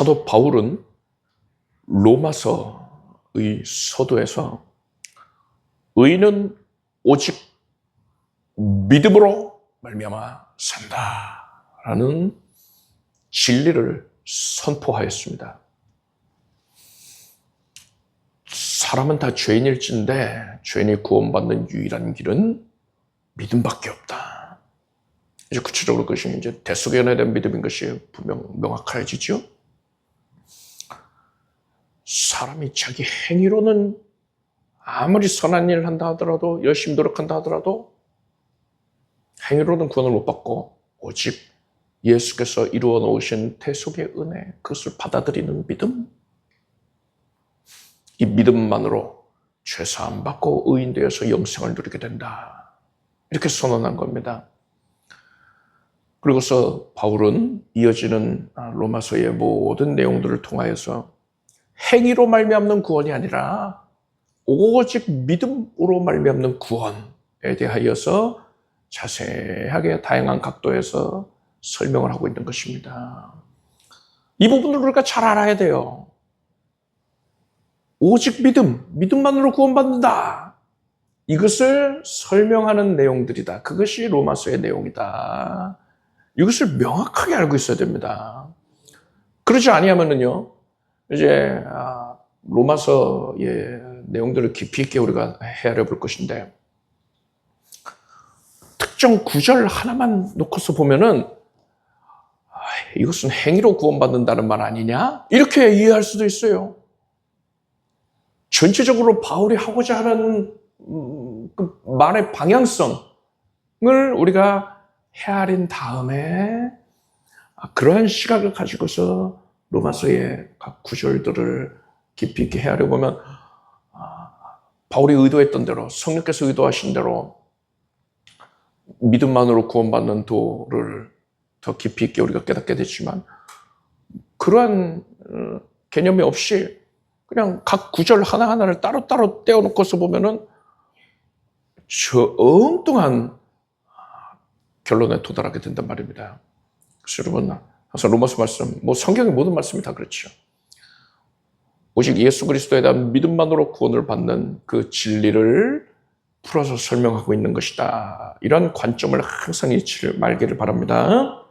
사도 바울은 로마서의 서두에서 의인은 오직 믿음으로 말미암아 산다라는 진리를 선포하였습니다. 사람은 다 죄인일진데 죄인이 구원받는 유일한 길은 믿음밖에 없다. 이제 구체적으로 그것이 이제 대속연에 대한 믿음인 것이 분명 명확해지죠. 사람이 자기 행위로는 아무리 선한 일을 한다 하더라도 열심히 노력한다 하더라도 행위로는 구원을 못 받고 오직 예수께서 이루어 놓으신 대속의 은혜, 그것을 받아들이는 믿음, 이 믿음만으로 죄사함 받고 의인 되어서 영생을 누리게 된다. 이렇게 선언한 겁니다. 그리고서 바울은 이어지는 로마서의 모든 내용들을 통하여서 행위로 말미암는 구원이 아니라 오직 믿음으로 말미암는 구원에 대하여서 자세하게 다양한 각도에서 설명을 하고 있는 것입니다. 이 부분을 우리가 잘 알아야 돼요. 오직 믿음만으로 구원받는다. 이것을 설명하는 내용들이다. 그것이 로마서의 내용이다. 이것을 명확하게 알고 있어야 됩니다. 그러지 아니하면은요, 이제 로마서의 내용들을 깊이 있게 우리가 헤아려 볼 것인데, 특정 구절 하나만 놓고서 보면은 이것은 행위로 구원받는다는 말 아니냐? 이렇게 이해할 수도 있어요. 전체적으로 바울이 하고자 하는 그 말의 방향성을 우리가 헤아린 다음에 그러한 시각을 가지고서 로마서의 각 구절들을 깊이 있게 헤아려 보면 바울이 의도했던 대로, 성령께서 의도하신 대로 믿음만으로 구원받는 도를 더 깊이 있게 우리가 깨닫게 되지만, 그러한 개념이 없이 그냥 각 구절 하나하나를 따로따로 떼어놓고서 보면은 저 엉뚱한 결론에 도달하게 된단 말입니다. 그래서 여러분, 항상 로마서 말씀, 성경의 모든 말씀이 다 그렇죠. 오직 예수 그리스도에 대한 믿음만으로 구원을 받는 그 진리를 풀어서 설명하고 있는 것이다. 이런 관점을 항상 잊지 말기를 바랍니다.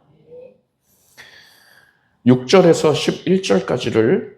6절에서 11절까지를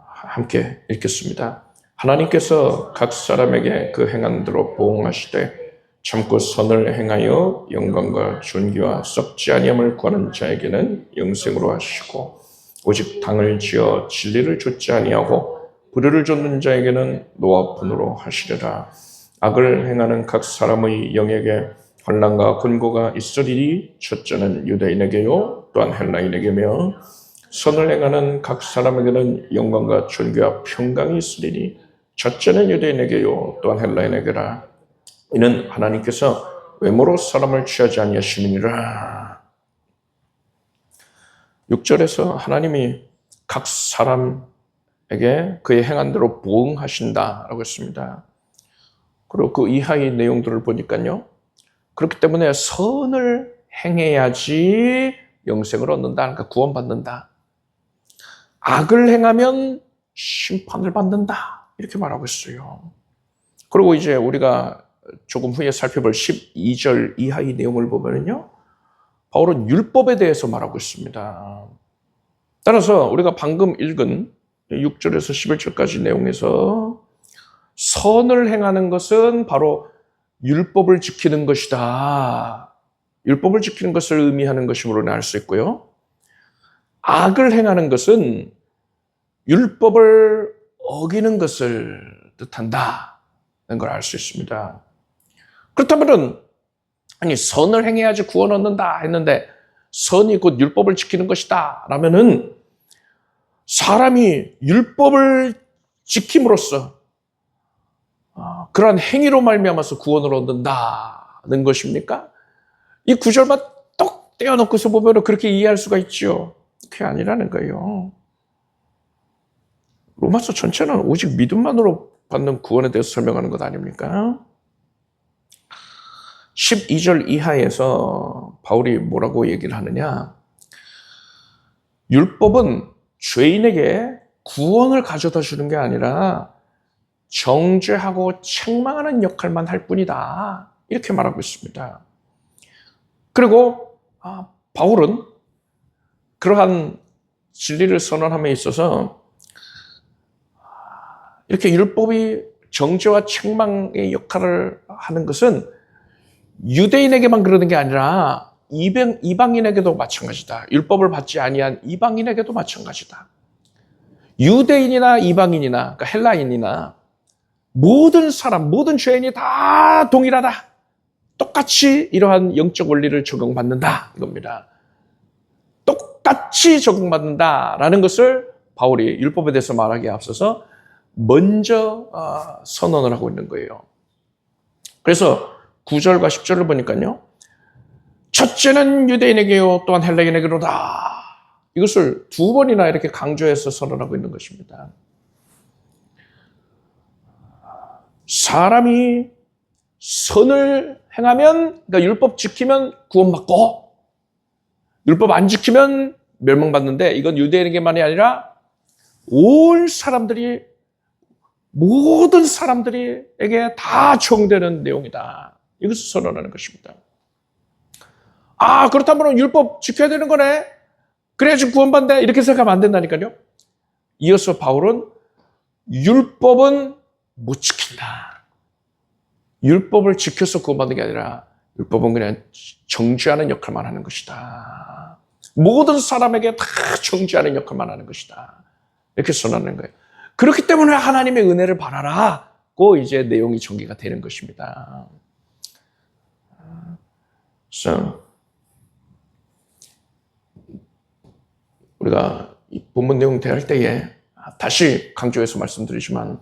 함께 읽겠습니다. 하나님께서 각 사람에게 그 행한 대로 보응하시되 참고 선을 행하여 영광과 존귀와 썩지 아니함을 구하는 자에게는 영생으로 하시고, 오직 당을 지어 진리를 좇지 아니하고 불의를 좇는 자에게는 노와 분으로 하시리라. 악을 행하는 각 사람의 영에게 환난과 곤고가 있으리니 첫째는 유대인에게요 또한 헬라인에게며, 선을 행하는 각 사람에게는 영광과 존귀와 평강이 있으리니 첫째는 유대인에게요 또한 헬라인에게라. 이는 하나님께서 외모로 사람을 취하지 아니하심이니라. 6절에서 하나님이 각 사람에게 그의 행한 대로 보응하신다라고 했습니다. 그리고 그 이하의 내용들을 보니까요, 그렇기 때문에 선을 행해야지 영생을 얻는다, 그러니까 구원받는다. 악을 행하면 심판을 받는다, 이렇게 말하고 있어요. 그리고 이제 우리가 조금 후에 살펴볼 12절 이하의 내용을 보면요, 바울은 율법에 대해서 말하고 있습니다. 따라서 우리가 방금 읽은 6절에서 11절까지 내용에서 선을 행하는 것은 바로 율법을 지키는 것이다. 율법을 지키는 것을 의미하는 것이므로 알 수 있고요. 악을 행하는 것은 율법을 어기는 것을 뜻한다는 걸 알 수 있습니다. 그렇다면 선을 행해야지 구원 얻는다 했는데 선이 곧 율법을 지키는 것이다 라면은 사람이 율법을 지킴으로써 그러한 행위로 말미암아서 구원을 얻는다는 것입니까? 이 구절만 똑 떼어놓고서 보면 그렇게 이해할 수가 있죠. 그게 아니라는 거예요. 로마서 전체는 오직 믿음만으로 받는 구원에 대해서 설명하는 것 아닙니까? 12절 이하에서 바울이 뭐라고 얘기를 하느냐? 율법은 죄인에게 구원을 가져다 주는 게 아니라 정죄하고 책망하는 역할만 할 뿐이다. 이렇게 말하고 있습니다. 그리고 바울은 그러한 진리를 선언함에 있어서 이렇게 율법이 정죄와 책망의 역할을 하는 것은 유대인에게만 그러는 게 아니라 이방인에게도 마찬가지다. 율법을 받지 아니한 이방인에게도 마찬가지다. 유대인이나 이방인이나 그러니까 헬라인이나 모든 사람, 모든 죄인이 다 동일하다. 똑같이 이러한 영적 원리를 적용받는다. 이겁니다. 똑같이 적용받는다라는 것을 바울이 율법에 대해서 말하기에 앞서서 먼저 선언을 하고 있는 거예요. 그래서 9절과 10절을 보니까요. 첫째는 유대인에게요 또한 헬라인에게로다. 이것을 두 번이나 이렇게 강조해서 선언하고 있는 것입니다. 사람이 선을 행하면, 그러니까 율법 지키면 구원받고, 율법 안 지키면 멸망받는데, 이건 유대인에게만이 아니라 온 사람들이, 모든 사람들에게 다 적용되는 내용이다. 이것을 선언하는 것입니다. 그렇다면 율법 지켜야 되는 거네? 그래야지 구원받는다. 이렇게 생각하면 안 된다니까요. 이어서 바울은 율법은 못 지킨다. 율법을 지켜서 구원받는 게 아니라 율법은 그냥 정죄하는 역할만 하는 것이다. 모든 사람에게 다 정죄하는 역할만 하는 것이다. 이렇게 선언하는 거예요. 그렇기 때문에 하나님의 은혜를 바라라고 이제 내용이 전개가 되는 것입니다. 그래서 우리가 이 본문 내용 대할 때에 다시 강조해서 말씀드리지만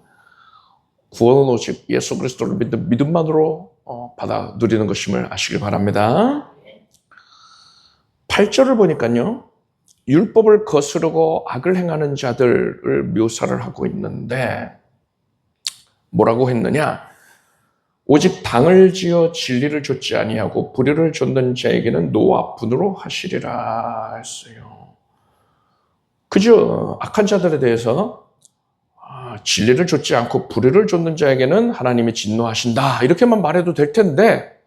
구원은 오직 예수 그리스도를 믿는 믿음만으로 받아 누리는 것임을 아시길 바랍니다. 8절을 보니까요. 율법을 거스르고 악을 행하는 자들을 묘사를 하고 있는데 뭐라고 했느냐? 오직 당을 지어 진리를 좇지 아니하고 불의를 좇는 자에게는 노와 분으로 하시리라 했어요. 그저 악한 자들에 대해서 진리를 좇지 않고 불의를 좇는 자에게는 하나님이 진노하신다 이렇게만 말해도 될 텐데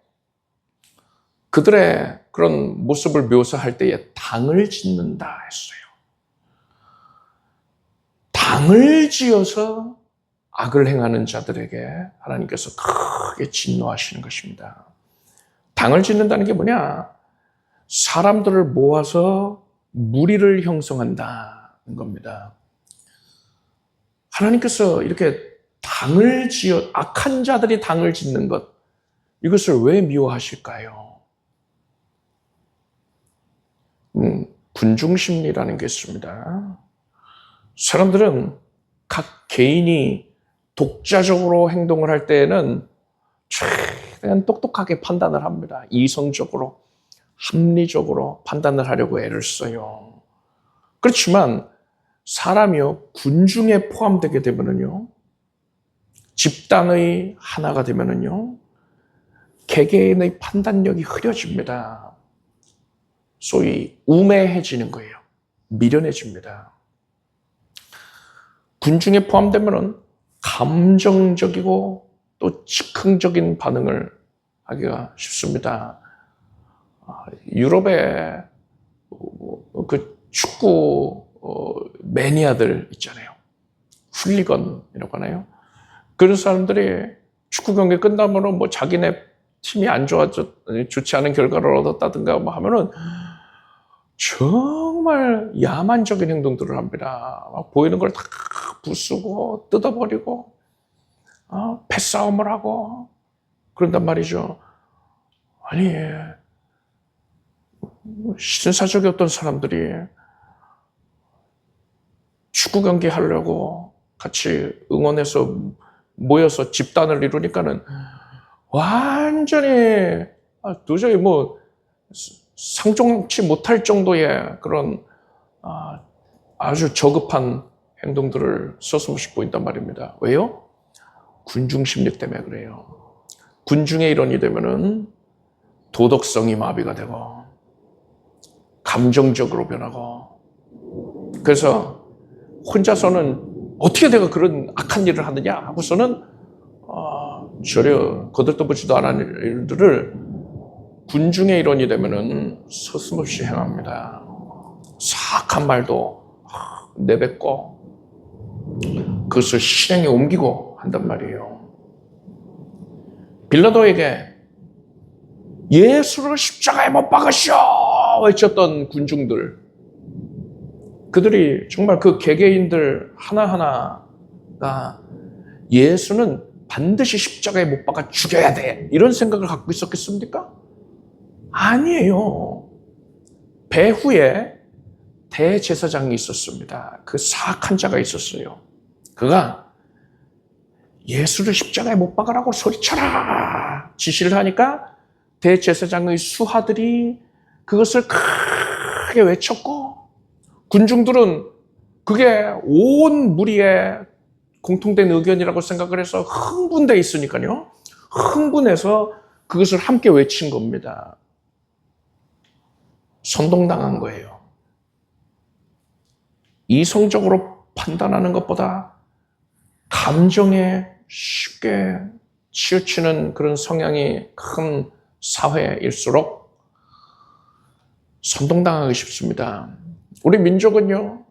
그들의 그런 모습을 묘사할 때에 당을 짓는다 했어요. 당을 지어서 악을 행하는 자들에게 하나님께서 크게 진노하시는 것입니다. 당을 짓는다는 게 뭐냐? 사람들을 모아서 무리를 형성한다는 겁니다. 하나님께서 이렇게 당을 지어 악한 자들이 당을 짓는 것 이것을 왜 미워하실까요? 군중심리라는 게 있습니다. 사람들은 각 개인이 독자적으로 행동을 할 때에는 최대한 똑똑하게 판단을 합니다. 이성적으로, 합리적으로 판단을 하려고 애를 써요. 그렇지만 사람이요, 군중에 포함되게 되면은요, 집단의 하나가 되면은요, 개개인의 판단력이 흐려집니다. 소위 우매해지는 거예요. 미련해집니다. 군중에 포함되면은 감정적이고 또 즉흥적인 반응을 하기가 쉽습니다. 유럽의 그 축구 매니아들 있잖아요. 훌리건이라고 하나요? 그런 사람들이 축구 경기 끝나면은 뭐 자기네 팀이 안 좋지 않은 결과를 얻었다든가 뭐 하면은 정말 야만적인 행동들을 합니다. 막 보이는 걸 다 부수고 뜯어버리고 패싸움을 하고 그런단 말이죠. 아니 신사적이었던 사람들이 축구 경기 하려고 같이 응원해서 모여서 집단을 이루니까는 완전히 도저히 뭐 상종치 못할 정도의 그런 아주 저급한 행동들을 서슴없이 보인단 말입니다. 왜요? 군중심리 때문에 그래요. 군중의 일원이 되면은 도덕성이 마비가 되고 감정적으로 변하고 그래서 혼자서는 어떻게 내가 그런 악한 일을 하느냐 하고서는 전혀 거들떠보지도 않은 일들을 군중의 일원이 되면은 서슴없이 행합니다. 사악한 말도 내뱉고 그것을 실행에 옮기고 한단 말이에요. 빌라도에게 예수를 십자가에 못 박으시오 외쳤던 군중들, 그들이 정말 그 개개인들 하나하나가 예수는 반드시 십자가에 못 박아 죽여야 돼 이런 생각을 갖고 있었겠습니까? 아니에요. 배후에 대제사장이 있었습니다. 그 사악한 자가 있었어요. 그가 예수를 십자가에 못 박으라고 소리쳐라 지시를 하니까 대제사장의 수하들이 그것을 크게 외쳤고, 군중들은 그게 온 무리의 공통된 의견이라고 생각을 해서 흥분돼 있으니까요. 흥분해서 그것을 함께 외친 겁니다. 선동당한 거예요. 이성적으로 판단하는 것보다 감정에 쉽게 치우치는 그런 성향이 큰 사회일수록 선동당하기 쉽습니다. 우리 민족은요,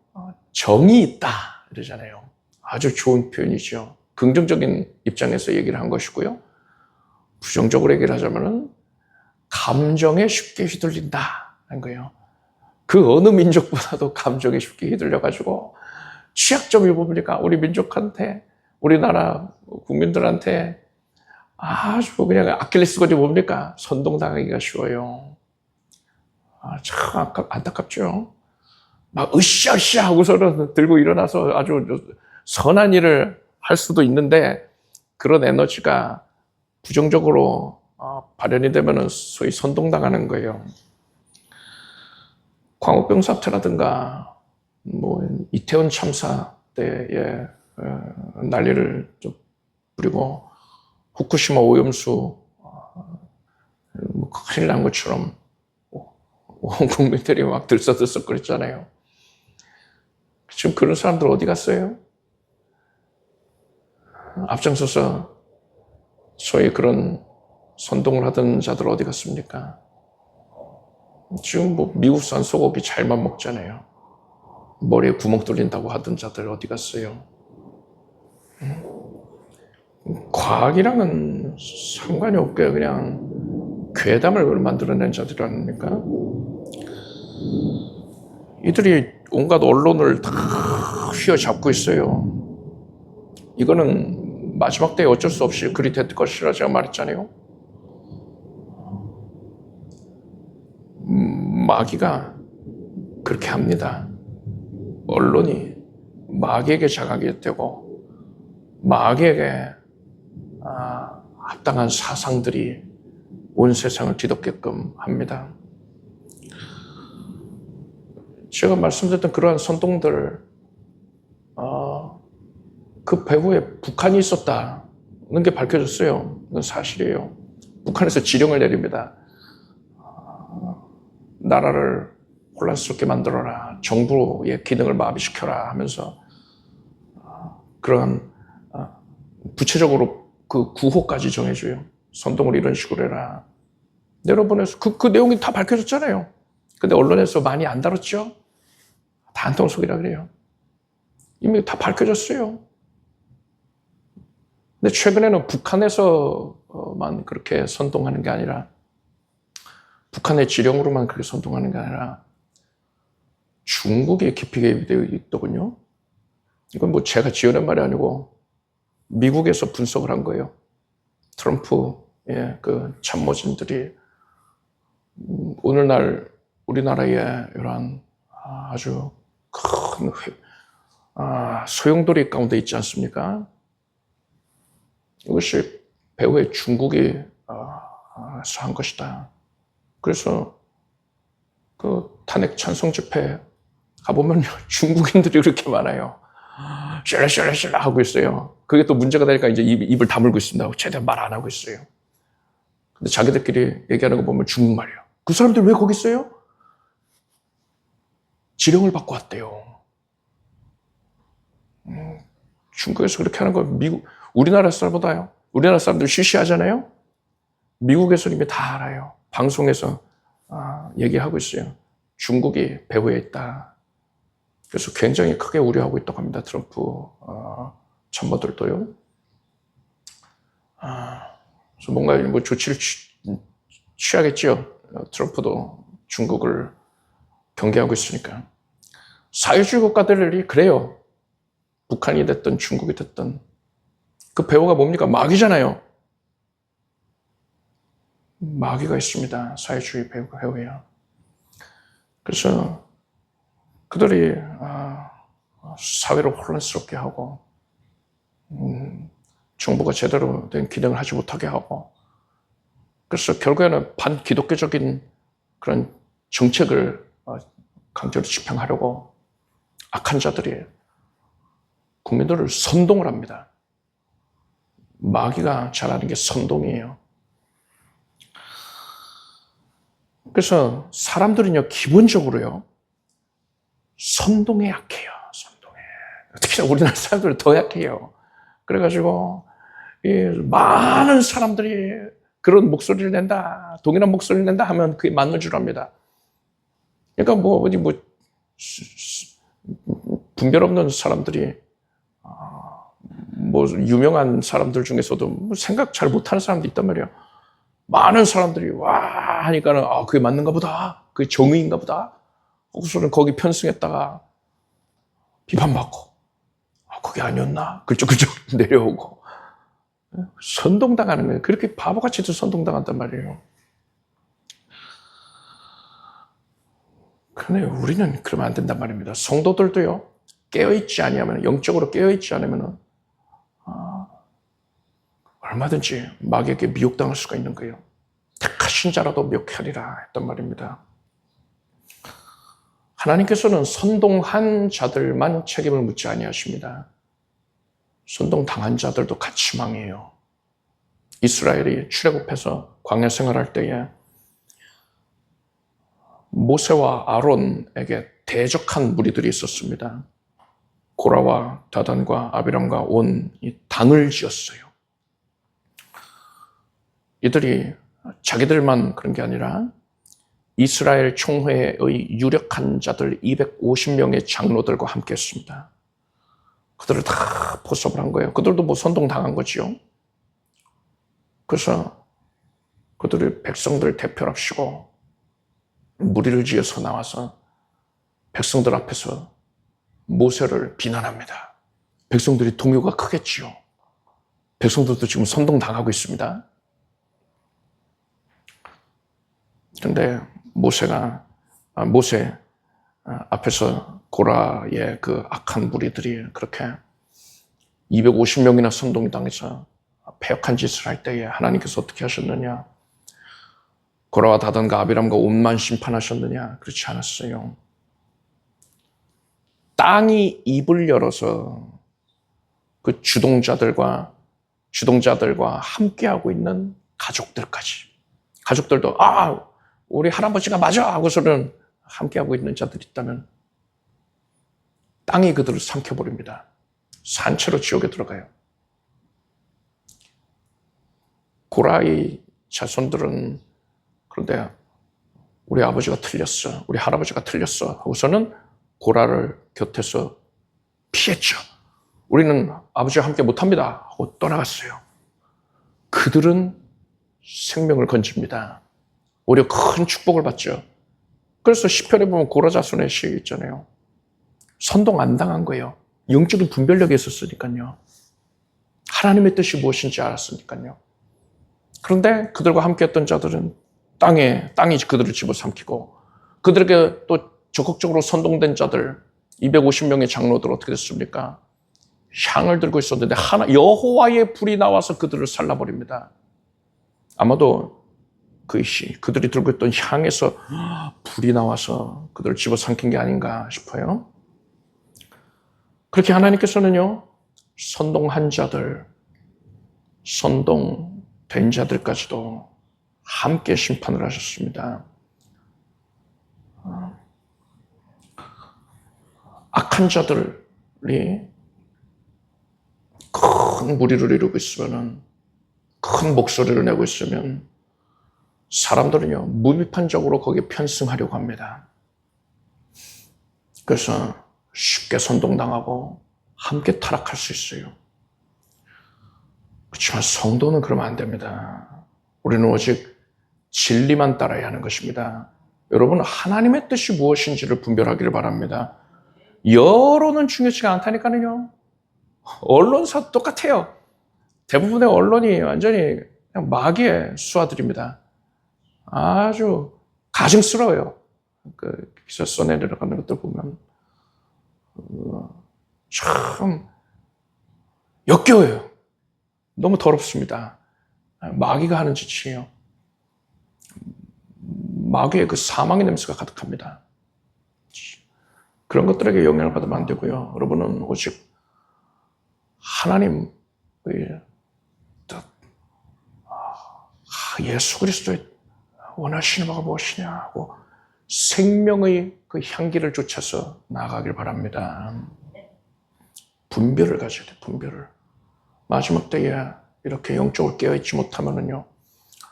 정이 있다 이러잖아요. 아주 좋은 표현이죠. 긍정적인 입장에서 얘기를 한 것이고요. 부정적으로 얘기를 하자면은 감정에 쉽게 휘둘린다 하는 거예요. 그 어느 민족보다도 감정에 쉽게 휘둘려가지고 취약점을 보니까 우리 민족한테, 우리나라 국민들한테 아주 그냥 아킬레스건이 뭡니까? 선동당하기가 쉬워요. 참 안타깝죠. 막 으쌰으쌰 하고서는 들고 일어나서 아주 선한 일을 할 수도 있는데 그런 에너지가 부정적으로 발현이 되면 소위 선동당하는 거예요. 광우병 사태라든가 뭐 이태원 참사 때에 난리를 좀 부리고 후쿠시마 오염수 뭐 큰일 난 것처럼 온 국민들이 막 들썩들썩 그랬잖아요. 지금 그런 사람들 어디 갔어요? 앞장서서 소위 그런 선동을 하던 자들 어디 갔습니까? 지금 뭐 미국산 소고기 잘만 먹잖아요. 머리에 구멍 뚫린다고 하던 자들 어디 갔어요? 과학이랑은 상관이 없게 그냥 괴담을 만들어낸 자들 아닙니까? 이들이 온갖 언론을 다 휘어잡고 있어요. 이거는 마지막 때에 어쩔 수 없이 그리 될 것이라 제가 말했잖아요. 마귀가 그렇게 합니다. 언론이 마귀에게 자각이 되고 마귀에게 합당한 사상들이 온 세상을 뒤덮게끔 합니다. 제가 말씀드렸던 그러한 선동들, 그 배후에 북한이 있었다는 게 밝혀졌어요. 이건 사실이에요. 북한에서 지령을 내립니다. 나라를 혼란스럽게 만들어라, 정부의 기능을 마비시켜라 하면서 그러한 구체적으로 그 구호까지 정해줘요. 선동을 이런 식으로 해라. 내려보내서 그 내용이 다 밝혀졌잖아요. 근데 언론에서 많이 안 다뤘죠. 다 한통속이라 그래요. 이미 다 밝혀졌어요. 근데 최근에는 북한에서만 그렇게 선동하는 게 아니라, 북한의 지령으로만 그렇게 선동하는 게 아니라 중국이 깊이 개입되어 있더군요. 이건 뭐 제가 지어낸 말이 아니고 미국에서 분석을 한 거예요. 트럼프의 그 참모진들이 오늘날 우리나라의 이러한 아주 큰 소용돌이 가운데 있지 않습니까? 이것이 배후에 중국이 한 것이다. 그래서 그 탄핵 찬성 집회 가보면 중국인들이 그렇게 많아요. 샬라샬라샬라 하고 있어요. 그게 또 문제가 되니까 이제 입을 다물고 있습니다. 최대한 말 안 하고 있어요. 근데 자기들끼리 얘기하는 거 보면 중국말이에요. 그 사람들 왜 거기 있어요? 지령을 받고 왔대요. 중국에서 그렇게 하는 거 우리나라 사람보다요. 우리나라 사람들 쉬쉬하잖아요. 미국에서 이미 다 알아요. 방송에서 얘기하고 있어요. 중국이 배후에 있다. 그래서 굉장히 크게 우려하고 있다고 합니다. 트럼프 참모들도요. 그래서 뭔가 뭐 조치를 취하겠지요. 트럼프도 중국을 경계하고 있으니까. 사회주의 국가들이 그래요. 북한이 됐든 중국이 됐든. 그 배후가 뭡니까? 마귀잖아요. 마귀가 있습니다. 사회주의 배후에요. 그래서 그들이 사회를 혼란스럽게 하고 정부가 제대로 된 기능을 하지 못하게 하고 그래서 결국에는 반기독교적인 그런 정책을 강제로 집행하려고 악한 자들이 국민들을 선동을 합니다. 마귀가 잘하는 게 선동이에요. 그래서 사람들은요, 기본적으로요, 선동에 약해요. 선동에. 특히나 우리나라 사람들은 더 약해요. 그래가지고 많은 사람들이 그런 목소리를 낸다, 동일한 목소리를 낸다 하면 그게 맞는 줄 압니다. 그러니까 어디 분별 없는 사람들이 유명한 사람들 중에서도 생각 잘 못하는 사람도 있단 말이에요. 많은 사람들이 와 하니까는 그게 맞는가 보다, 그게 정의인가 보다. 하고서는 거기 편승했다가 비판받고 그게 아니었나 그쪽 내려오고 선동당하는 거예요. 그렇게 바보같이도 선동당한단 말이에요. 그런데 우리는 그러면 안 된단 말입니다. 성도들도요, 깨어있지 아니하면, 영적으로 깨어있지 않으면 얼마든지 마귀에게 미혹당할 수가 있는 거예요. 택하신 자라도 미혹하리라 했단 말입니다. 하나님께서는 선동한 자들만 책임을 묻지 아니하십니다. 선동당한 자들도 같이 망해요. 이스라엘이 출애굽해서 광야 생활할 때에 모세와 아론에게 대적한 무리들이 있었습니다. 고라와 다단과 아비람과 온 이 당을 지었어요. 이들이 자기들만 그런 게 아니라 이스라엘 총회의 유력한 자들 250명의 장로들과 함께 했습니다. 그들을 다 포섭을 한 거예요. 그들도 선동당한 거지요. 그래서 그들이 백성들 대표랍시고 무리를 지어서 나와서 백성들 앞에서 모세를 비난합니다. 백성들이 동요가 크겠지요. 백성들도 지금 선동당하고 있습니다. 그런데 모세 앞에서 고라의 그 악한 무리들이 그렇게 250명이나 선동이 당해서 패역한 짓을 할 때에 하나님께서 어떻게 하셨느냐? 고라와 다단과 아비람과 온만 심판하셨느냐? 그렇지 않았어요. 땅이 입을 열어서 그 주동자들과 함께하고 있는 가족들도 우리 할아버지가 맞아 하고서는 함께하고 있는 자들이 있다면 땅이 그들을 삼켜버립니다. 산채로 지옥에 들어가요. 고라의 자손들은 그런데 우리 아버지가 틀렸어, 우리 할아버지가 틀렸어 하고서는 고라를 곁에서 피했죠. 우리는 아버지와 함께 못합니다 하고 떠나갔어요. 그들은 생명을 건집니다. 오히려 큰 축복을 받죠. 그래서 시편에 보면 고라 자손의 시 있잖아요. 선동 안 당한 거예요. 영적인 분별력이 있었으니까요. 하나님의 뜻이 무엇인지 알았으니까요. 그런데 그들과 함께했던 자들은 땅이 그들을 집어삼키고 그들에게 또 적극적으로 선동된 자들 250명의 장로들 어떻게 됐습니까? 향을 들고 있었는데 여호와의 불이 나와서 그들을 살라버립니다. 아마도 그들이 들고 있던 향에서 불이 나와서 그들을 집어삼킨 게 아닌가 싶어요. 그렇게 하나님께서는요, 선동한 자들, 선동된 자들까지도 함께 심판을 하셨습니다. 악한 자들이 큰 무리를 이루고 있으면, 큰 목소리를 내고 있으면 사람들은요, 무비판적으로 거기에 편승하려고 합니다. 그래서 쉽게 선동당하고 함께 타락할 수 있어요. 그렇지만 성도는 그러면 안 됩니다. 우리는 오직 진리만 따라야 하는 것입니다. 여러분, 하나님의 뜻이 무엇인지를 분별하기를 바랍니다. 여론은 중요치가 않다니까요. 언론사 똑같아요. 대부분의 언론이 완전히 그냥 마귀의 수하들입니다. 아주 가증스러워요. 그 기사 써내려가는 것들 보면 참 역겨워요. 너무 더럽습니다. 마귀가 하는 짓이에요. 마귀의 그 사망의 냄새가 가득합니다. 그런 것들에게 영향을 받으면 안 되고요. 여러분은 오직 하나님의 뜻, 예수 그리스도의 원하시는 바가 무엇이냐 하고 생명의 그 향기를 쫓아서 나아가길 바랍니다. 분별을 가져야 돼, 분별을. 마지막 때에 이렇게 영적으로 깨어있지 못하면요,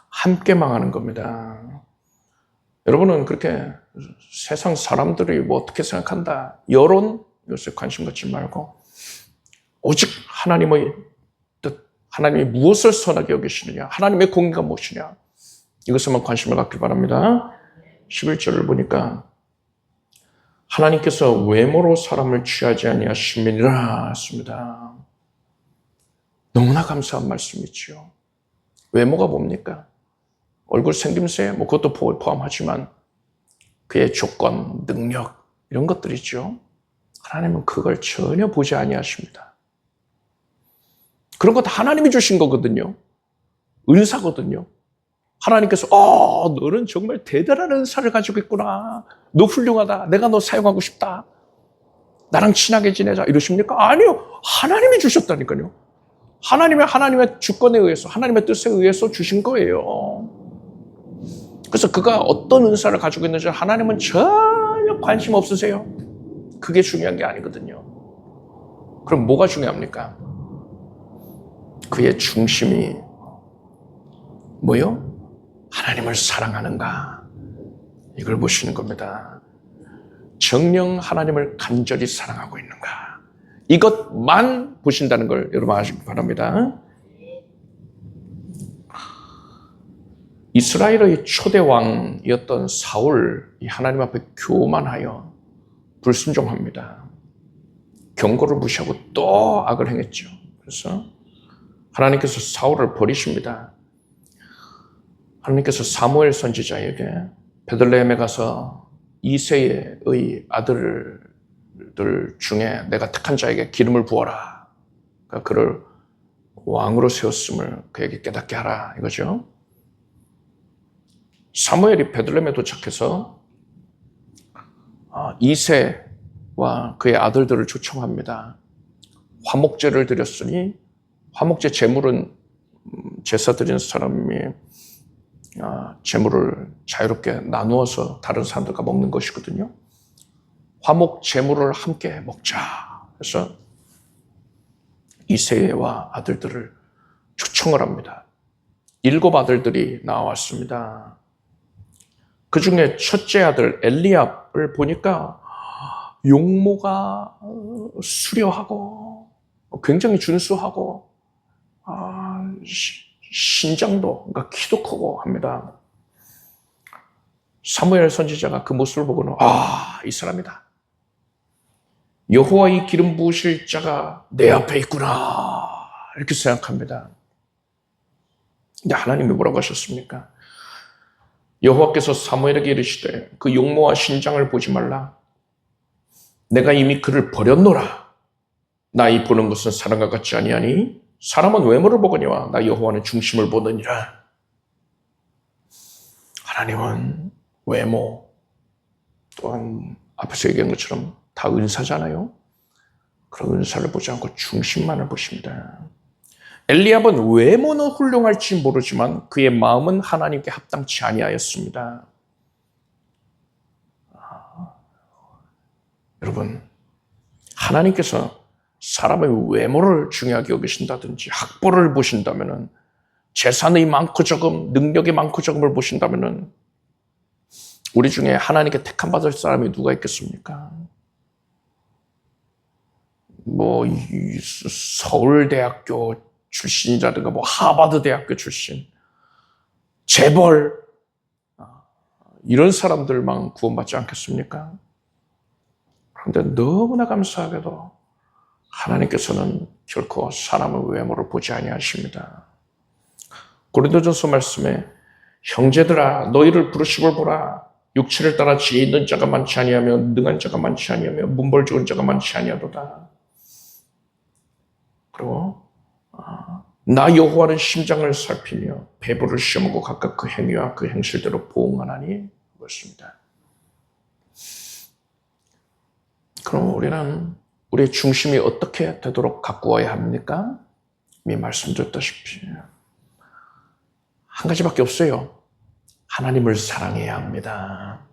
함께 망하는 겁니다. 여러분은 그렇게 세상 사람들이 뭐 어떻게 생각한다, 여론, 이것에 관심 갖지 말고, 오직 하나님의 뜻, 하나님이 무엇을 선하게 여기시느냐, 하나님의 공의가 무엇이냐, 이것에만 관심을 갖길 바랍니다. 11절을 보니까 하나님께서 외모로 사람을 취하지 아니하심이니라 했습니다. 너무나 감사한 말씀이지요. 외모가 뭡니까? 얼굴 생김새, 뭐 그것도 포함하지만 그의 조건, 능력 이런 것들이죠. 하나님은 그걸 전혀 보지 아니하십니다. 그런 것 하나님이 주신 거거든요. 은사거든요. 하나님께서 너는 정말 대단한 은사를 가지고 있구나. 너 훌륭하다. 내가 너 사용하고 싶다. 나랑 친하게 지내자. 이러십니까? 아니요. 하나님이 주셨다니까요. 하나님의 주권에 의해서, 하나님의 뜻에 의해서 주신 거예요. 그래서 그가 어떤 은사를 가지고 있는지 하나님은 전혀 관심 없으세요. 그게 중요한 게 아니거든요. 그럼 뭐가 중요합니까? 그의 중심이 뭐요? 하나님을 사랑하는가? 이걸 보시는 겁니다. 정녕 하나님을 간절히 사랑하고 있는가? 이것만 보신다는 걸 여러분 아시기 바랍니다. 이스라엘의 초대 왕이었던 사울, 하나님 앞에 교만하여 불순종합니다. 경고를 무시하고 또 악을 행했죠. 그래서 하나님께서 사울을 버리십니다. 하나님께서 사무엘 선지자에게 베들레헴에 가서 이새의 아들들 중에 내가 택한 자에게 기름을 부어라. 그러니까 그를 왕으로 세웠음을 그에게 깨닫게 하라. 이거죠. 사무엘이 베들레헴에 도착해서 이새와 그의 아들들을 초청합니다. 화목제를 드렸으니 화목제 제물은 제사 드리는 사람이 제물을 자유롭게 나누어서 다른 사람들과 먹는 것이거든요. 화목 제물을 함께 먹자. 그래서 이새와 아들들을 초청을 합니다. 7 아들들이 나왔습니다. 그 중에 첫째 아들 엘리압을 보니까 용모가 수려하고 굉장히 준수하고 신장도, 그러니까 키도 크고 합니다. 사무엘 선지자가 그 모습을 보고는 이 사람이다. 여호와의 기름 부으실 자가 내 앞에 있구나. 이렇게 생각합니다. 근데 하나님이 뭐라고 하셨습니까? 여호와께서 사무엘에게 이르시되 그 용모와 신장을 보지 말라. 내가 이미 그를 버렸노라. 나이 보는 것은 사람과 같지 아니하니 사람은 외모를 보거니와 나 여호와는 중심을 보느니라. 하나님은 외모 또한 앞에서 얘기한 것처럼 다 은사잖아요. 그런 은사를 보지 않고 중심만을 보십니다. 엘리압은 외모는 훌륭할지 모르지만 그의 마음은 하나님께 합당치 아니하였습니다. 여러분, 하나님께서 사람의 외모를 중요하게 여기신다든지 학벌을 보신다면은 재산의 많고 적음, 능력이 많고 적음을 보신다면은 우리 중에 하나님께 택함 받을 사람이 누가 있겠습니까? 뭐 서울대학교 출신이라든가 뭐 하버드 대학교 출신, 재벌 이런 사람들만 구원받지 않겠습니까? 그런데 너무나 감사하게도 하나님께서는 결코 사람의 외모를 보지 아니하십니다. 고린도전서 말씀에 형제들아 너희를 부르심을 보라. 육체를 따라 지혜 있는 자가 많지 아니하며 능한 자가 많지 아니하며 문벌 좋은 자가 많지 아니하도다. 그리고 나 여호와는 심장을 살피며 배부를 시험하고 각각 그 행위와 그 행실대로 보응하나니 그렇습니다. 그럼 우리는 우리의 중심이 어떻게 되도록 가꾸어야 합니까? 이미 말씀드렸다시피 한 가지밖에 없어요. 하나님을 사랑해야 합니다.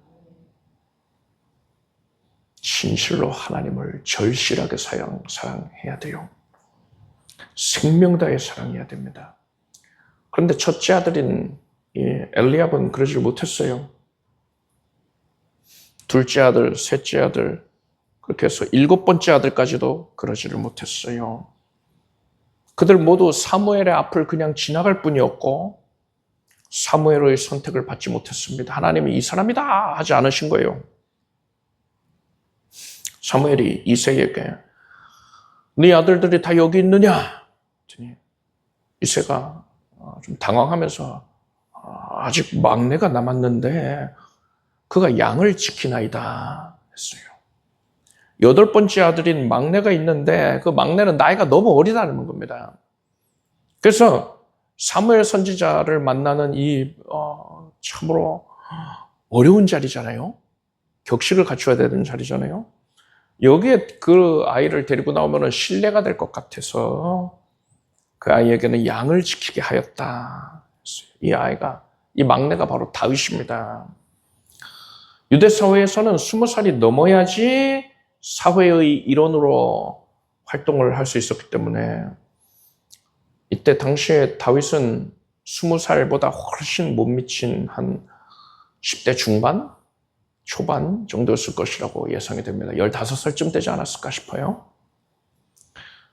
진실로 하나님을 절실하게 사랑해야 돼요. 생명 다해 사랑해야 됩니다. 그런데 첫째 아들인 엘리압은 그러지 못했어요. 둘째 아들, 셋째 아들, 그렇게 해서 7번째 아들까지도 그러지를 못했어요. 그들 모두 사무엘의 앞을 그냥 지나갈 뿐이었고 사무엘의 선택을 받지 못했습니다. 하나님이 이 사람이다 하지 않으신 거예요. 사무엘이 이새에게 네 아들들이 다 여기 있느냐? 이새가 좀 당황하면서 아직 막내가 남았는데 그가 양을 지키나이다 했어요. 8번째 아들인 막내가 있는데 그 막내는 나이가 너무 어리다는 겁니다. 그래서 사무엘 선지자를 만나는 이 참으로 어려운 자리잖아요. 격식을 갖춰야 되는 자리잖아요. 여기에 그 아이를 데리고 나오면 신뢰가 될 것 같아서 그 아이에게는 양을 지키게 하였다. 이 아이가, 이 막내가 바로 다윗입니다. 유대 사회에서는 20살이 넘어야지 사회의 일원으로 활동을 할 수 있었기 때문에 이때 당시에 다윗은 20살보다 훨씬 못 미친 한 10대 중반? 초반 정도였을 것이라고 예상이 됩니다. 15살쯤 되지 않았을까 싶어요.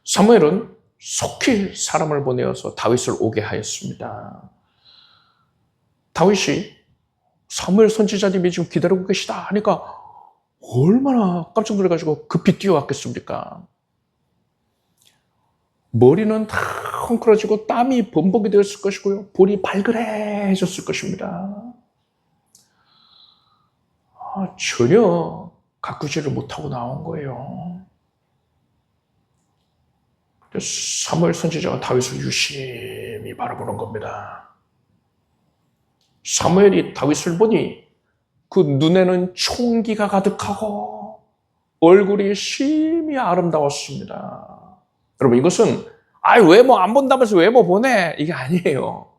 사무엘은 속히 사람을 보내어서 다윗을 오게 하였습니다. 다윗이 사무엘 선지자님이 지금 기다리고 계시다 하니까 얼마나 깜짝 놀라가지고 급히 뛰어왔겠습니까? 머리는 다 헝클어지고 땀이 범벅이 되었을 것이고요. 볼이 발그레해졌을 것입니다. 전혀 가꾸지를 못하고 나온 거예요. 사무엘 선지자가 다윗을 유심히 바라보는 겁니다. 사무엘이 다윗을 보니 그 눈에는 총기가 가득하고 얼굴이 심히 아름다웠습니다. 여러분 이것은 외모 안 본다면서 외모 보내 이게 아니에요.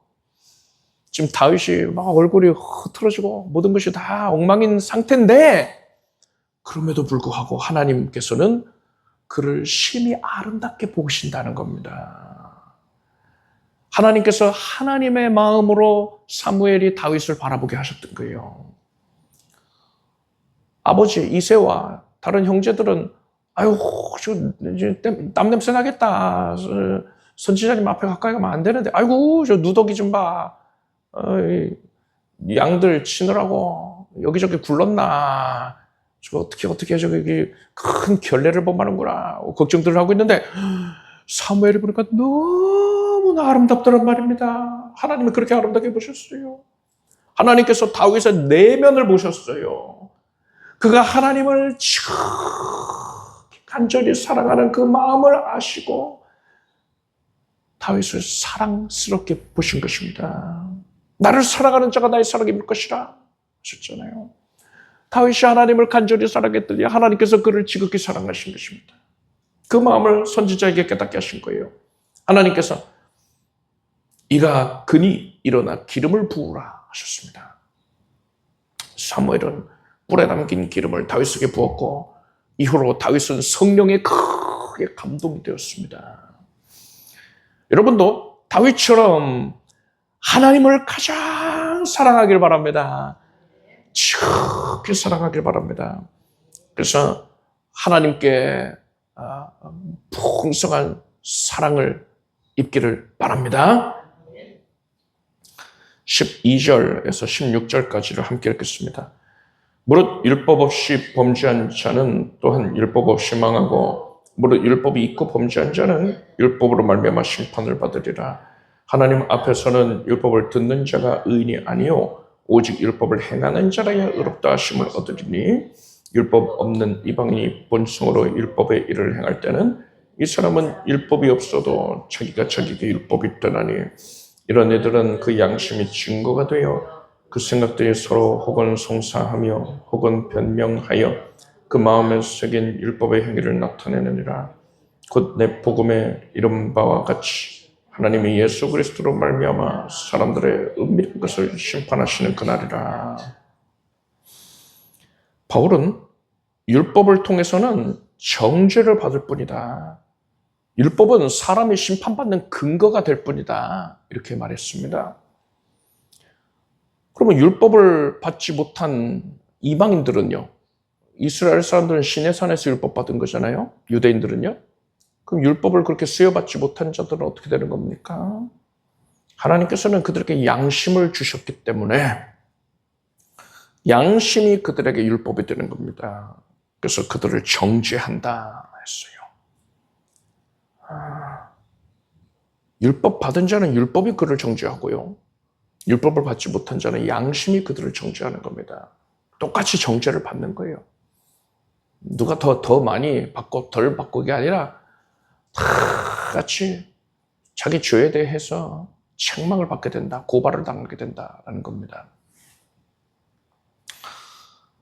지금 다윗이 막 얼굴이 흐트러지고 모든 것이 다 엉망인 상태인데 그럼에도 불구하고 하나님께서는 그를 심히 아름답게 보신다는 겁니다. 하나님께서 하나님의 마음으로 사무엘이 다윗을 바라보게 하셨던 거예요. 아버지 이새와 다른 형제들은 땀 냄새 나겠다. 선지자님 앞에 가까이 가면 안 되는데 저 누더기 좀 봐. 양들 치느라고 여기저기 굴렀나. 어떻게 저기 큰 결례를 범하는구나. 걱정들을 하고 있는데 사무엘이 보니까 너무나 아름답더란 말입니다. 하나님이 그렇게 아름답게 보셨어요. 하나님께서 다윗의 내면을 보셨어요. 그가 하나님을 간절히 사랑하는 그 마음을 아시고 다윗을 사랑스럽게 보신 것입니다. 나를 사랑하는 자가 나의 사랑을 입을 것이라 하셨잖아요. 다윗이 하나님을 간절히 사랑했더니 하나님께서 그를 지극히 사랑하신 것입니다. 그 마음을 선지자에게 깨닫게 하신 거예요. 하나님께서 그니 일어나 기름을 부으라 하셨습니다. 사무엘은 뿔에 담긴 기름을 다윗에게 부었고 이후로 다윗은 성령의 큰 크게 감동이 되었습니다. 여러분도 다윗처럼 하나님을 가장 사랑하길 바랍니다. 지극히 사랑하길 바랍니다. 그래서 하나님께 풍성한 사랑을 입기를 바랍니다. 12절에서 16절까지를 함께 읽겠습니다. 무릇 율법 없이 범죄한 자는 또한 율법 없이 망하고 무릇 율법이 있고 범죄한 자는 율법으로 말미암아 심판을 받으리라. 하나님 앞에서는 율법을 듣는 자가 의인이 아니요 오직 율법을 행하는 자라야 의롭다 하심을 얻으리니 율법 없는 이방인이 본성으로 율법의 일을 행할 때는 이 사람은 율법이 없어도 자기가 자기에게 율법이 있더라니 이런 애들은 그 양심이 증거가 되어 그 생각들이 서로 혹은 송사하며 혹은 변명하여 그 마음에 새긴 율법의 행위를 나타내느니라. 곧 내 복음에 이른 바와 같이 하나님이 예수 그리스도로 말미암아 사람들의 은밀한 것을 심판하시는 그날이라. 바울은 율법을 통해서는 정죄를 받을 뿐이다. 율법은 사람이 심판받는 근거가 될 뿐이다. 이렇게 말했습니다. 그러면 율법을 받지 못한 이방인들은요? 이스라엘 사람들은 시내산에서 율법 받은 거잖아요? 유대인들은요? 그럼 율법을 그렇게 수여받지 못한 자들은 어떻게 되는 겁니까? 하나님께서는 그들에게 양심을 주셨기 때문에 양심이 그들에게 율법이 되는 겁니다. 그래서 그들을 정죄한다 했어요. 율법 받은 자는 율법이 그를 정죄하고요. 율법을 받지 못한 자는 양심이 그들을 정죄하는 겁니다. 똑같이 정죄를 받는 거예요. 누가 더 많이 받고 덜 받고 게 아니라 다 같이 자기 죄에 대해서 책망을 받게 된다. 고발을 당하게 된다라는 겁니다.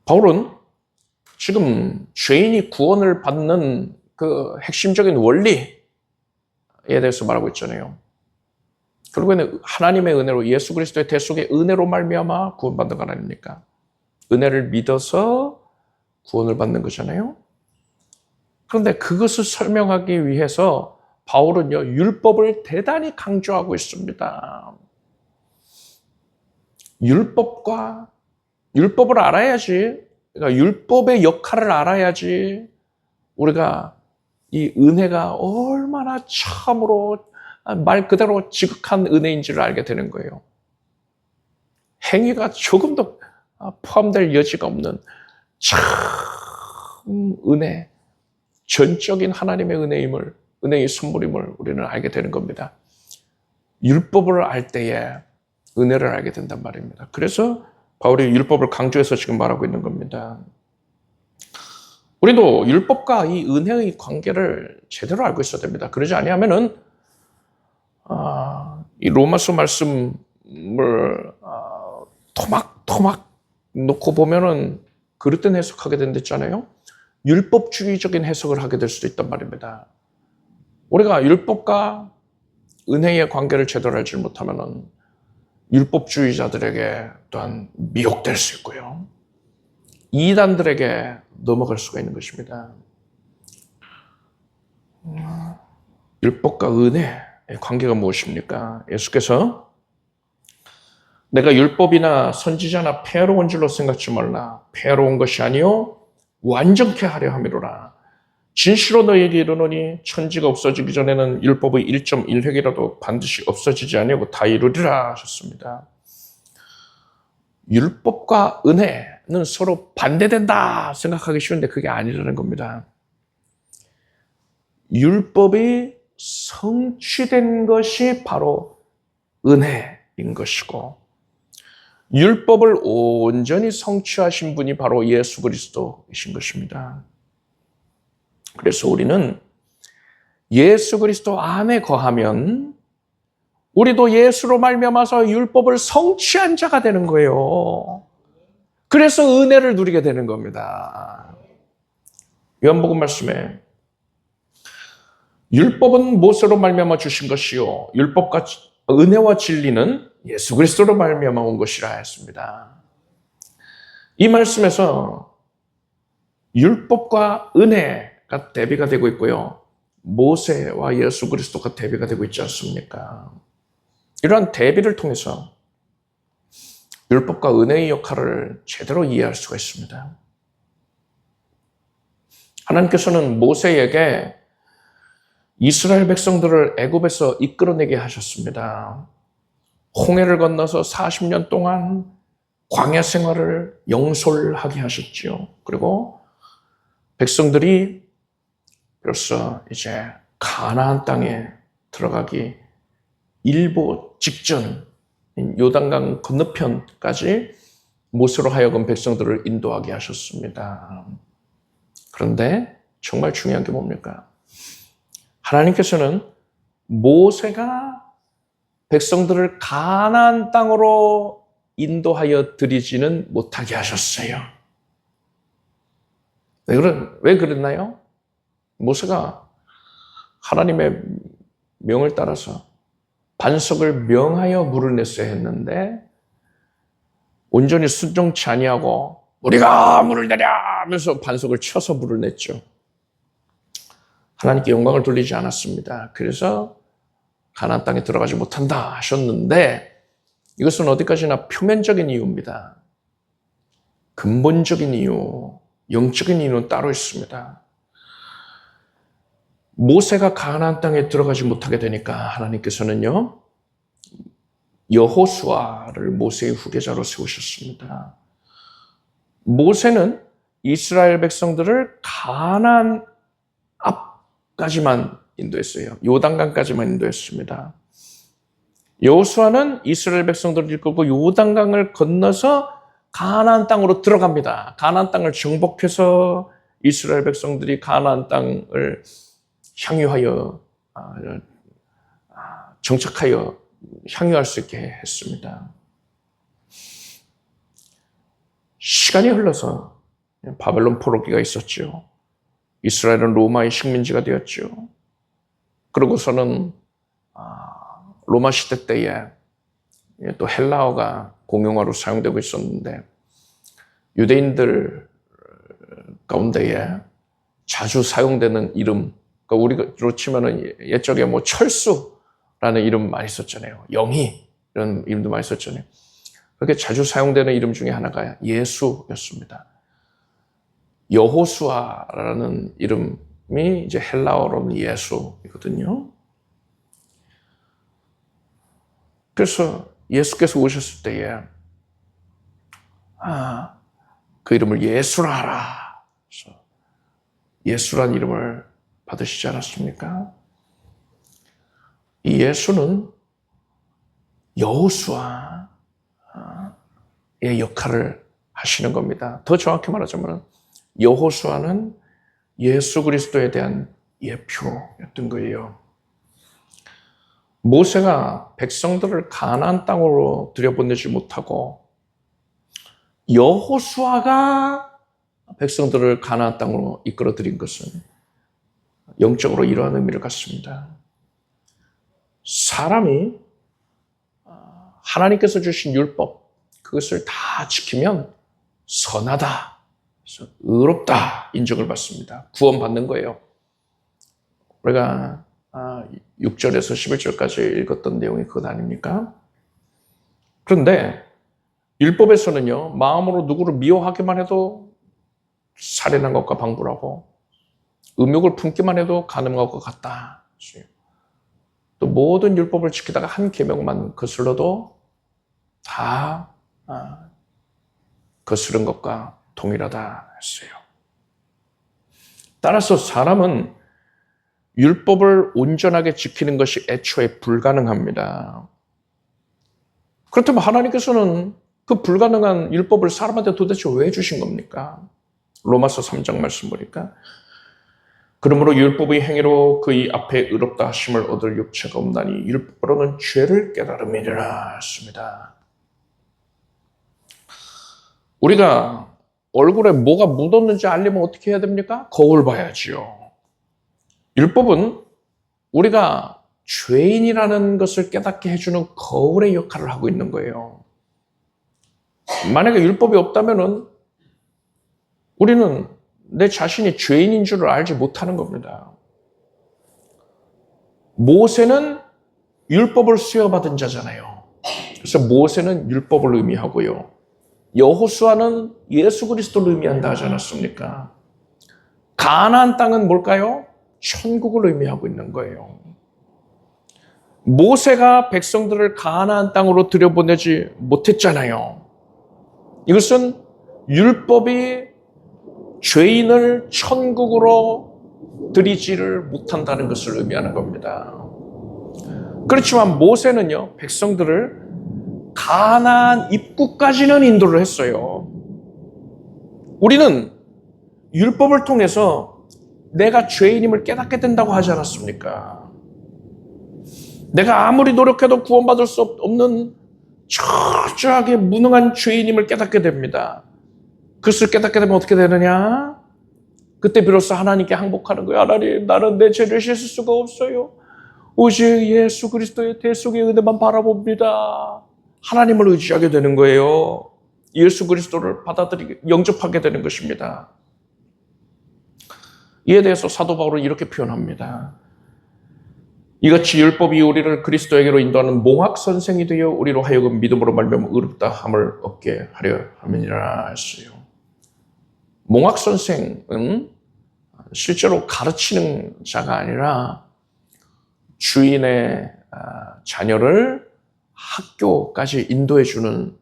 바울은 지금 죄인이 구원을 받는 그 핵심적인 원리에 대해서 말하고 있잖아요. 결국에는 하나님의 은혜로 예수 그리스도의 대속의 은혜로 말미암아 구원받는 거 아닙니까? 은혜를 믿어서 구원을 받는 거잖아요. 그런데 그것을 설명하기 위해서 바울은요, 율법을 대단히 강조하고 있습니다. 율법을 알아야지, 그러니까 율법의 역할을 알아야지 우리가 이 은혜가 얼마나 참으로 말 그대로 지극한 은혜인지를 알게 되는 거예요. 행위가 조금도 포함될 여지가 없는 참 은혜, 전적인 하나님의 은혜의 선물임을 우리는 알게 되는 겁니다. 율법을 알 때에 은혜를 알게 된단 말입니다. 그래서 바울이 율법을 강조해서 지금 말하고 있는 겁니다. 우리도 율법과 이 은혜의 관계를 제대로 알고 있어야 됩니다. 그러지 아니하면은 이 로마서 말씀을 토막토막 놓고 보면은 그릇된 해석하게 된댔잖아요. 율법주의적인 해석을 하게 될 수도 있단 말입니다. 우리가 율법과 은혜의 관계를 제대로 알지 못하면은 율법주의자들에게 또한 미혹될 수 있고요. 이단들에게 넘어갈 수가 있는 것입니다. 율법과 은혜의 관계가 무엇입니까? 예수께서 내가 율법이나 선지자나 패로운 줄로 생각지 말라. 패로운 것이 아니요 완전케 하려 함이로라. 진실로 너희에게 이르노니 천지가 없어지기 전에는 율법의 1.1획이라도 반드시 없어지지 아니하고 다 이루리라 하셨습니다. 율법과 은혜는 서로 반대된다 생각하기 쉬운데 그게 아니라는 겁니다. 율법이 성취된 것이 바로 은혜인 것이고 율법을 온전히 성취하신 분이 바로 예수 그리스도이신 것입니다. 그래서 우리는 예수 그리스도 안에 거하면 우리도 예수로 말미암아서 율법을 성취한 자가 되는 거예요. 그래서 은혜를 누리게 되는 겁니다. 요한복음 말씀에 율법은 모세로 말미암아 주신 것이요 율법과 은혜와 진리는 예수 그리스도로 말미암아 온 것이라 했습니다. 이 말씀에서 율법과 은혜가 대비가 되고 있고요. 모세와 예수 그리스도가 대비가 되고 있지 않습니까? 이러한 대비를 통해서 율법과 은혜의 역할을 제대로 이해할 수가 있습니다. 하나님께서는 모세에게 이스라엘 백성들을 애굽에서 이끌어내게 하셨습니다. 홍해를 건너서 40년 동안 광야 생활을 영솔하게 하셨지요. 그리고 백성들이 벌써 이제 가나안 땅에 들어가기 일보 직전 요단강 건너편까지 모세로 하여금 백성들을 인도하게 하셨습니다. 그런데 정말 중요한 게 뭡니까? 하나님께서는 모세가 백성들을 가나안 땅으로 인도하여 드리지는 못하게 하셨어요. 왜 그랬나요? 모세가 하나님의 명을 따라서 반석을 명하여 물을 냈어야 했는데 온전히 순종치 아니하고 우리가 물을 내려 하면서 반석을 쳐서 물을 냈죠. 하나님께 영광을 돌리지 않았습니다. 그래서 가나안 땅에 들어가지 못한다 하셨는데 이것은 어디까지나 표면적인 이유입니다. 근본적인 이유, 영적인 이유는 따로 있습니다. 모세가 가나안 땅에 들어가지 못하게 되니까 하나님께서는요, 여호수아를 모세의 후계자로 세우셨습니다. 모세는 이스라엘 백성들을 가나안 앞까지만 인도했어요. 요단강까지만 인도했습니다. 여호수아는 이스라엘 백성들을 이끌고 요단강을 건너서 가나안 땅으로 들어갑니다. 가나안 땅을 정복해서 이스라엘 백성들이 가나안 땅을 향유하여 정착하여 향유할 수 있게 했습니다. 시간이 흘러서 바벨론 포로기가 있었죠. 이스라엘은 로마의 식민지가 되었죠. 그러고서는 로마 시대 때에 또 헬라어가 공용어로 사용되고 있었는데 유대인들 가운데에 자주 사용되는 이름, 그러니까 우리로 치면은 옛적에 뭐 철수라는 이름 많이 썼잖아요. 영희 이런 이름도 많이 썼잖아요. 그렇게 자주 사용되는 이름 중에 하나가 예수였습니다. 여호수아라는 이름이 이제 헬라어로는 예수이거든요. 그래서 예수께서 오셨을 때에 그 이름을 예수라 하라. 그래서 예수란 이름을 받으시지 않았습니까? 이 예수는 여호수아의 역할을 하시는 겁니다. 더 정확히 말하자면 여호수아는 예수 그리스도에 대한 예표였던 거예요. 모세가 백성들을 가나안 땅으로 들여보내지 못하고 여호수아가 백성들을 가나안 땅으로 이끌어들인 것은 영적으로 이러한 의미를 갖습니다. 사람이 하나님께서 주신 율법, 그것을 다 지키면 선하다, 의롭다 인정을 받습니다. 구원받는 거예요. 우리가 6절에서 11절까지 읽었던 내용이 그것 아닙니까? 그런데 율법에서는요, 마음으로 누구를 미워하기만 해도 살인한 것과 방불하고 음욕을 품기만 해도 가늠한 것 같다. 또 모든 율법을 지키다가 한 계명만 거슬러도 다 거스른 것과 동일하다 했어요. 따라서 사람은 율법을 온전하게 지키는 것이 애초에 불가능합니다. 그렇다면 하나님께서는 그 불가능한 율법을 사람한테 도대체 왜 주신 겁니까? 로마서 3장 말씀 보니까 그러므로 율법의 행위로 그의 앞에 의롭다 하심을 얻을 육체가 없나니 율법으로는 죄를 깨달음이니라 했습니다. 우리가 얼굴에 뭐가 묻었는지 알려면 어떻게 해야 됩니까? 거울 봐야지요. 율법은 우리가 죄인이라는 것을 깨닫게 해주는 거울의 역할을 하고 있는 거예요. 만약에 율법이 없다면은 우리는 내 자신이 죄인인 줄을 알지 못하는 겁니다. 모세는 율법을 수여받은 자잖아요. 그래서 모세는 율법을 의미하고요. 여호수아는 예수 그리스도를 의미한다 하지 않았습니까? 가나안 땅은 뭘까요? 천국을 의미하고 있는 거예요. 모세가 백성들을 가나안 땅으로 들여보내지 못했잖아요. 이것은 율법이 죄인을 천국으로 들이지를 못한다는 것을 의미하는 겁니다. 그렇지만 모세는요, 백성들을 가나안 입구까지는 인도를 했어요. 우리는 율법을 통해서 내가 죄인임을 깨닫게 된다고 하지 않았습니까? 내가 아무리 노력해도 구원받을 수 없는 철저하게 무능한 죄인임을 깨닫게 됩니다. 그것을 깨닫게 되면 어떻게 되느냐? 그때 비로소 하나님께 항복하는 거예요. 하나님, 나는 내 죄를 씻을 수가 없어요. 오직 예수 그리스도의 대속의 은혜만 바라봅니다. 하나님을 의지하게 되는 거예요. 예수 그리스도를 영접하게 되는 것입니다. 이에 대해서 사도 바울은 이렇게 표현합니다. 이같이 율법이 우리를 그리스도에게로 인도하는 몽학 선생이 되어 우리로 하여금 믿음으로 말미암아 의롭다 함을 얻게 하려 함이니라 했어요. 몽학 선생은 실제로 가르치는 자가 아니라 주인의 자녀를 학교까지 인도해주는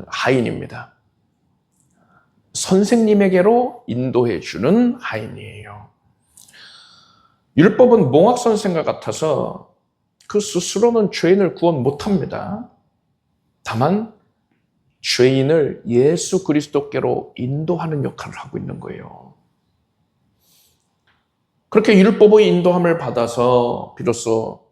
하인입니다. 선생님에게로 인도해주는 하인이에요. 율법은 몽학 선생과 같아서 그 스스로는 죄인을 구원 못합니다. 다만 죄인을 예수 그리스도께로 인도하는 역할을 하고 있는 거예요. 그렇게 율법의 인도함을 받아서 비로소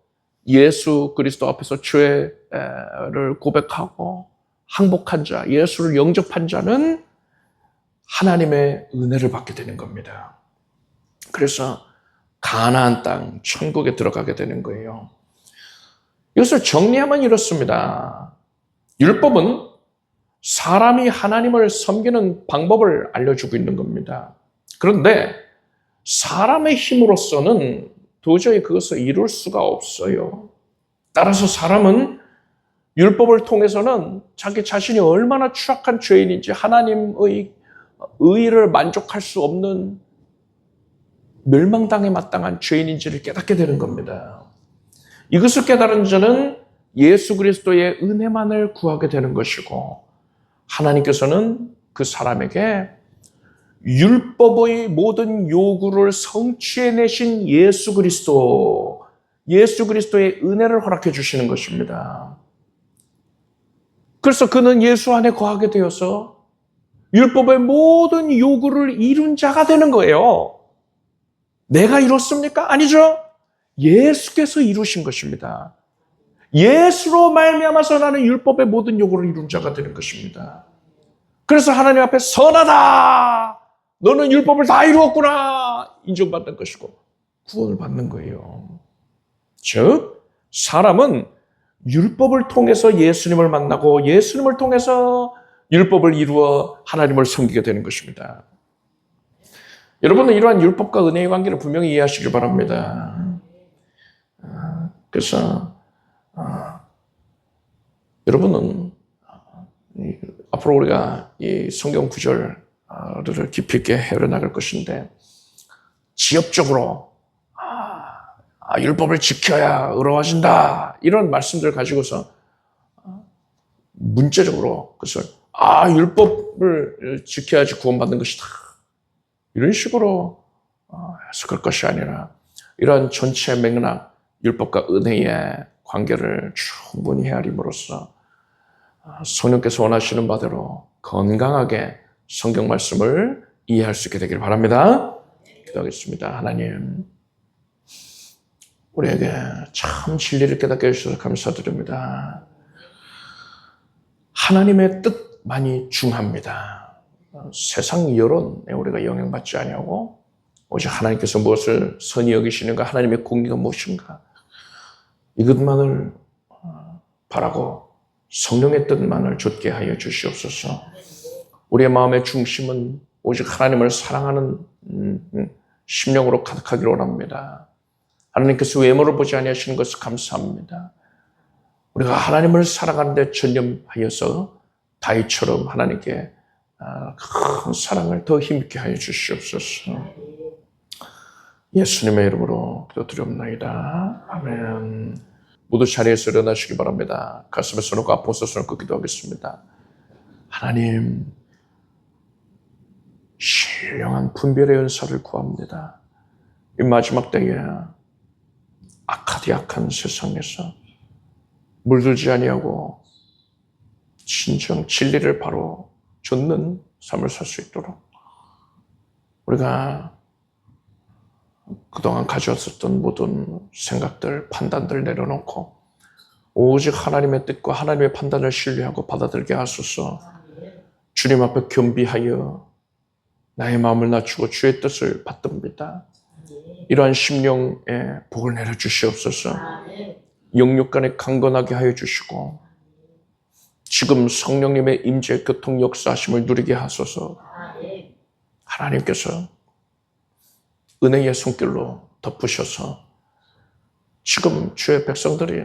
예수 그리스도 앞에서 죄를 고백하고 항복한 자, 예수를 영접한 자는 하나님의 은혜를 받게 되는 겁니다. 그래서 가나안 땅, 천국에 들어가게 되는 거예요. 이것을 정리하면 이렇습니다. 율법은 사람이 하나님을 섬기는 방법을 알려주고 있는 겁니다. 그런데 사람의 힘으로서는 도저히 그것을 이룰 수가 없어요. 따라서 사람은 율법을 통해서는 자기 자신이 얼마나 추악한 죄인인지 하나님의 의의를 만족할 수 없는 멸망당에 마땅한 죄인인지를 깨닫게 되는 겁니다. 이것을 깨달은 자는 예수 그리스도의 은혜만을 구하게 되는 것이고 하나님께서는 그 사람에게 율법의 모든 요구를 성취해내신 예수 그리스도의 은혜를 허락해 주시는 것입니다. 그래서 그는 예수 안에 거하게 되어서 율법의 모든 요구를 이룬 자가 되는 거예요. 내가 이뤘습니까? 아니죠. 예수께서 이루신 것입니다. 예수로 말미암아서 나는 율법의 모든 요구를 이룬 자가 되는 것입니다. 그래서 하나님 앞에 선하다. 너는 율법을 다 이루었구나. 인정받는 것이고 구원을 받는 거예요. 즉 사람은 율법을 통해서 예수님을 만나고 예수님을 통해서 율법을 이루어 하나님을 섬기게 되는 것입니다. 여러분은 이러한 율법과 은혜의 관계를 분명히 이해하시길 바랍니다. 그래서 여러분은 앞으로 우리가 이 성경 구절을 깊이 있게 헤아려나갈 것인데 지엽적으로 율법을 지켜야 의로워진다 이런 말씀들 가지고서 문자적으로 그것을 율법을 지켜야지 구원받는 것이다 이런 식으로 해석할 것이 아니라 이러한 전체 맥락 율법과 은혜의 관계를 충분히 헤아림으로써 성령께서 원하시는 바대로 건강하게 성경 말씀을 이해할 수 있게 되길 바랍니다. 기도하겠습니다. 하나님, 우리에게 참 진리를 깨닫게 해주셔서 감사드립니다. 하나님의 뜻만이 중합니다. 세상 여론에 우리가 영향받지 아니하고 오직 하나님께서 무엇을 선히 여기시는가, 하나님의 공의가 무엇인가 이것만을 바라고 성령의 뜻만을 좇게 하여 주시옵소서. 우리의 마음의 중심은 오직 하나님을 사랑하는 심령으로 가득하기를 원합니다. 하나님께서 외모를 보지 아니하시는 것을 감사합니다. 우리가 하나님을 사랑하는데 전념하여서 다윗처럼 하나님께 큰 사랑을 더 힘있게 하여 주시옵소서. 예수님의 이름으로 기도드리옵나이다. 아멘. 모두 자리에서 일어나시기 바랍니다. 가슴에 손을 얹고 앞으로 손을 얹고 기도하겠습니다. 하나님, 신령한 분별의 은사를 구합니다. 이 마지막 때에 악한 세상에서 물들지 아니하고 진정 진리를 바로 좇는 삶을 살 수 있도록 우리가 그동안 가져왔었던 모든 생각들, 판단들 내려놓고 오직 하나님의 뜻과 하나님의 판단을 신뢰하고 받아들게 하소서. 주님 앞에 겸비하여 나의 마음을 낮추고 주의 뜻을 받듭니다. 이러한 심령에 복을 내려주시옵소서. 영육간에 강건하게 하여 주시고 지금 성령님의 임재 교통 역사하심을 누리게 하소서. 하나님께서 은혜의 손길로 덮으셔서 지금 주의 백성들이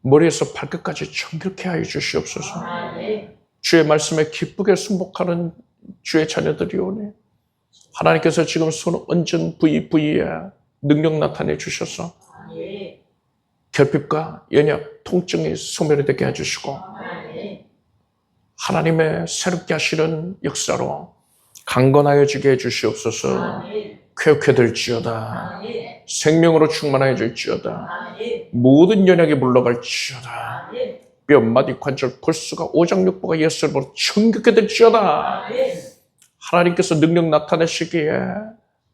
머리에서 발끝까지 정결케 하여 주시옵소서. 주의 말씀에 기쁘게 순복하는 주의 자녀들이 오니 하나님께서 지금 손 얹은 부위에 능력 나타내 주셔서 결핍과 연약, 통증이 소멸이 되게 해주시고 하나님의 새롭게 하시는 역사로 강건하여지게 해주시옵소서. 쾌쾌 될지어다. 생명으로 충만하여 질지어다. 모든 연약이 물러갈지어다. 뼈, 마디, 관절, 골수가 오장육부가 예수로 정결케 될지어다. 하나님께서 능력 나타내시기에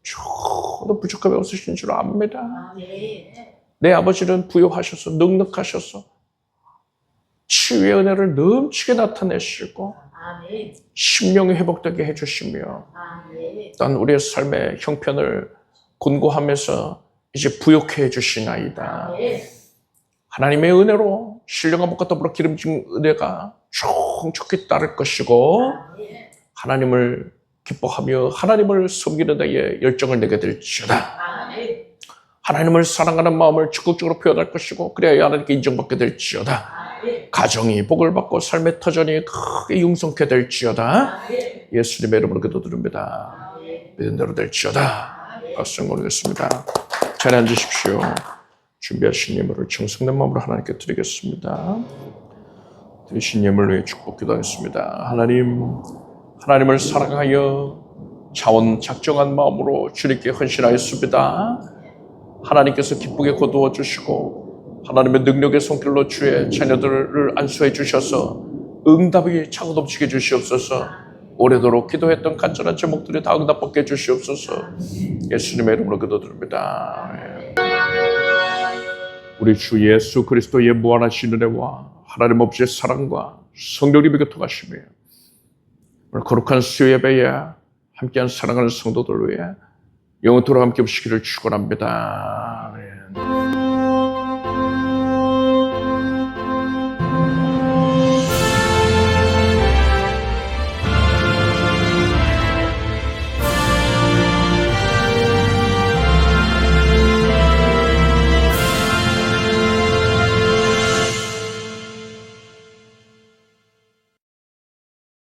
저도 부족함이 없으신 줄 압니다. 내 아버지는 부요하셔서 넉넉하셔서 치유의 은혜를 넘치게 나타내시고 심령이 회복되게 해주시며 또한 우리의 삶의 형편을 곤고하면서 이제 부욕해 해주시나이다. 하나님의 은혜로 신령한 복과 더불어 기름진 은혜가 총총히 따를 것이고 하나님을 기뻐하며 하나님을 섬기는 데에 열정을 내게 될지어다. 하나님을 사랑하는 마음을 적극적으로 표현할 것이고 그래야 하나님께 인정받게 될지어다. 가정이 복을 받고 삶의 터전이 크게 융성케 될지어다. 예수님의 이름으로 기도드립니다. 믿은 대로 될지어다. 박수 모르겠습니다. 자리에 앉으십시오. 준비하신 예물을 정성된 마음으로 하나님께 드리겠습니다. 드리신 예물을 위해 축복 기도하겠습니다. 하나님을 사랑하여 자원 작정한 마음으로 주님께 헌신하였습니다. 하나님께서 기쁘게 거두어 주시고 하나님의 능력의 손길로 주의 자녀들을 안수해 주셔서 응답이 차고 넘치게 주시옵소서. 오래도록 기도했던 간절한 제목들이 다 응답받게 주시옵소서. 예수님의 이름으로 기도드립니다. 우리 주 예수 그리스도의 무한하신 은혜와 하나님 없이의 사랑과 성령님의 교통하심이 오늘 거룩한 수요 예배에 함께한 사랑하는 성도들 위해 영원토록 함께 오시기를 축원합니다.